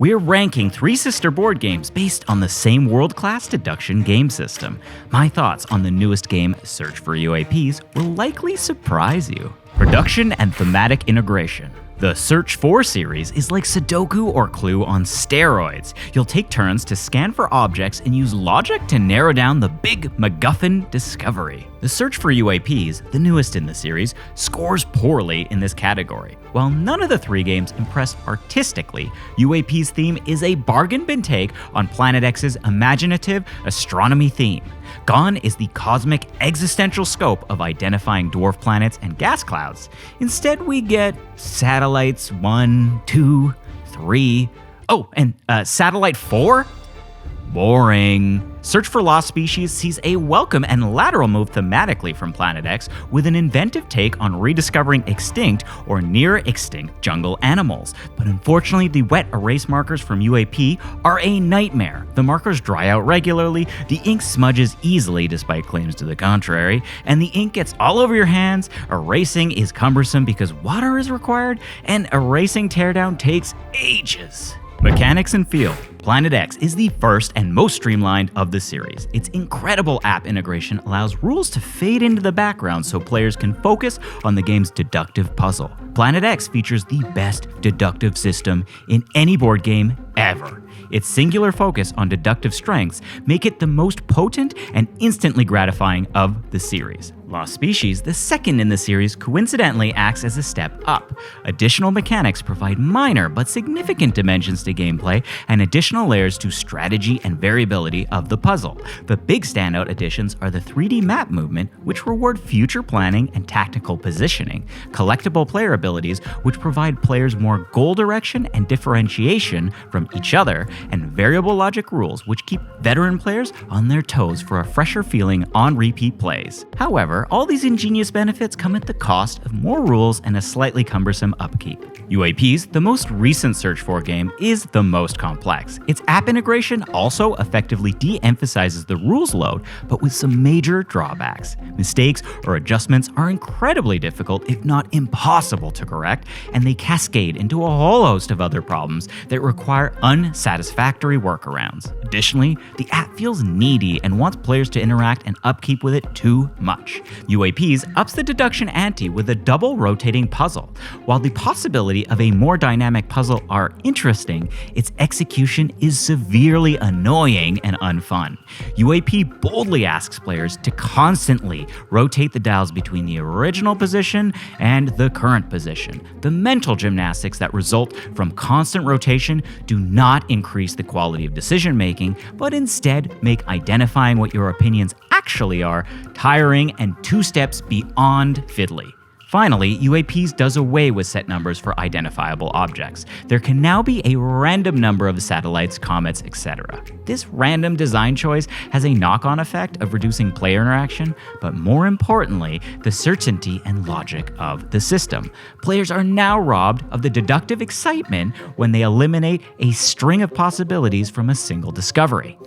We're ranking three sister board games based on the same world-class deduction game system. My thoughts on the newest game, Search for UAPs, will likely surprise you. Production and thematic integration. The Search For series is like Sudoku or Clue on steroids. You'll take turns to scan for objects and use logic to narrow down the big MacGuffin discovery. The Search for UAPs, the newest in the series, scores poorly in this category. While none of the three games impress artistically, UAP's theme is a bargain bin take on Planet X's imaginative astronomy theme. Gone is the cosmic existential scope of identifying dwarf planets and gas clouds. Instead, we get satellites 1, 2, 3. Oh, and satellite 4? Boring. Search for Lost Species sees a welcome and lateral move thematically from Planet X with an inventive take on rediscovering extinct or near-extinct jungle animals. But unfortunately, the wet erase markers from UAP are a nightmare. The markers dry out regularly, the ink smudges easily despite claims to the contrary, and the ink gets all over your hands. Erasing is cumbersome because water is required, and erasing teardown takes ages. Mechanics and feel. Planet X is the first and most streamlined of the series. Its incredible app integration allows rules to fade into the background so players can focus on the game's deductive puzzle. Planet X features the best deductive system in any board game ever. Its singular focus on deductive strengths make it the most potent and instantly gratifying of the series. Lost Species, the second in the series, coincidentally acts as a step up. Additional mechanics provide minor but significant dimensions to gameplay and additional layers to strategy and variability of the puzzle. The big standout additions are the 3D map movement, which reward future planning and tactical positioning, collectible player abilities, which provide players more goal direction and differentiation from each other, and variable logic rules, which keep veteran players on their toes for a fresher feeling on repeat plays. However, all these ingenious benefits come at the cost of more rules and a slightly cumbersome upkeep. UAPs, the most recent Search For game, is the most complex. Its app integration also effectively de-emphasizes the rules load, but with some major drawbacks. Mistakes or adjustments are incredibly difficult, if not impossible to correct, and they cascade into a whole host of other problems that require unsatisfactory workarounds. Additionally, the app feels needy and wants players to interact and upkeep with it too much. UAPs ups the deduction ante with a double rotating puzzle. While the possibility of a more dynamic puzzle are interesting, its execution is severely annoying and unfun. UAP boldly asks players to constantly rotate the dials between the original position and the current position. The mental gymnastics that result from constant rotation do not increase the quality of decision making, but instead make identifying what your opinions actually are tiring and two steps beyond fiddly. Finally, UAPs does away with set numbers for identifiable objects. There can now be a random number of satellites, comets, etc. This random design choice has a knock-on effect of reducing player interaction, but more importantly, the certainty and logic of the system. Players are now robbed of the deductive excitement when they eliminate a string of possibilities from a single discovery.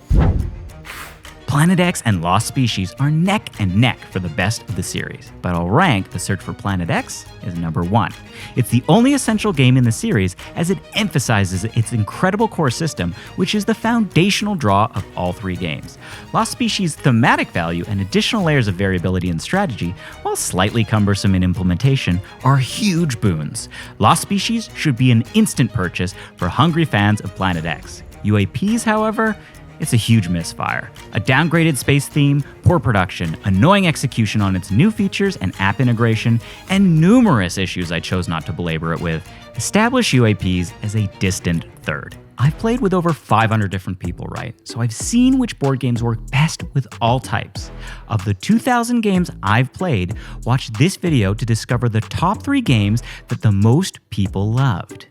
Planet X and Lost Species are neck and neck for the best of the series, but I'll rank The Search for Planet X as number 1. It's the only essential game in the series as it emphasizes its incredible core system, which is the foundational draw of all three games. Lost Species' thematic value and additional layers of variability and strategy, while slightly cumbersome in implementation, are huge boons. Lost Species should be an instant purchase for hungry fans of Planet X. UAPs, however, it's a huge misfire. A downgraded space theme, poor production, annoying execution on its new features and app integration, and numerous issues I chose not to belabor it with, establish UAPs as a distant third. I've played with over 500 different people, right? So I've seen which board games work best with all types. Of the 2,000 games I've played, watch this video to discover the top 3 games that the most people loved.